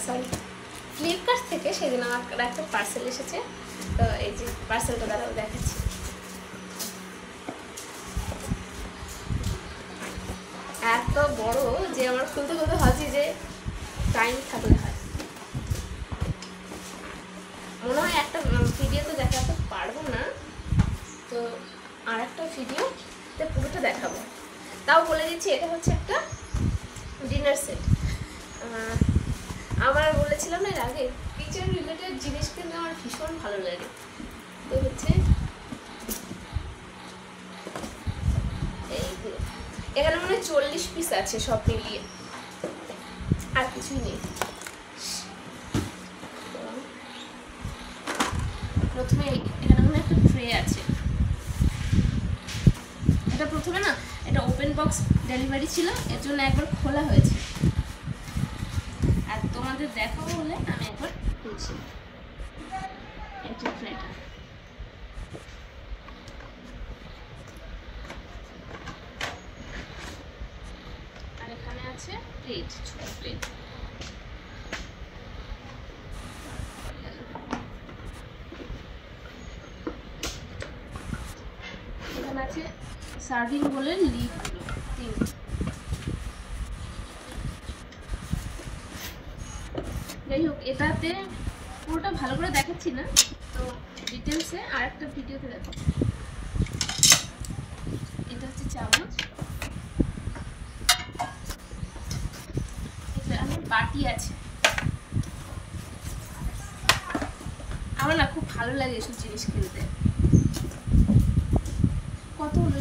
Sorry Flipkart থেকে সেদিন আমার একটা পার্সেল এসেছে। তো এই যে পার্সেলটা দাঁড়াও দেখাচ্ছি। এত বড় যে আমার খুলতে খুলতে ভাবছি যে টাইম থাকলে হয়। মনে হয় একটা ভিডিও তো দেখাতে পারবো না, তো আর একটা ভিডিওতে পুরোটা দেখাবো। তাও বলে দিচ্ছি এটা হচ্ছে একটা ডিনার সেট। আমার বলেছিলাম না এর আগে কিচেন রিলেটেড জিনিস কিন্তু আমার ভীষণ ভালো লাগে। তো হচ্ছে এইগুলো এখানে মনে হয় 40 পিস আছে সব মিলিয়ে, আর কিছুই নেই। প্রথমে এখানে মনে একটা ট্রে আছে। এটা প্রথমে না এটা ওপেন বক্স ডেলিভারি ছিল, এর জন্য একবার খোলা হয়েছে। আর তোমাদের দেখাবো বলে আমি একবার খুলছি। এই যে ট্রেটা, আর এখানে আছে প্লেট, ছোট প্লেট। এখানে আছে সার্ভিং বোলের লিডগুলো 3। যাই হোক, এটাতে পুরোটা ভালো করে দেখাচ্ছি না, তো ডিটেলসে আর একটা ভিডিওতে দেখো। এটা হচ্ছে চামচ, এখানে বাটি আছে। আমার না খুব ভালো লাগে এসব জিনিস কিনতে। কত হলো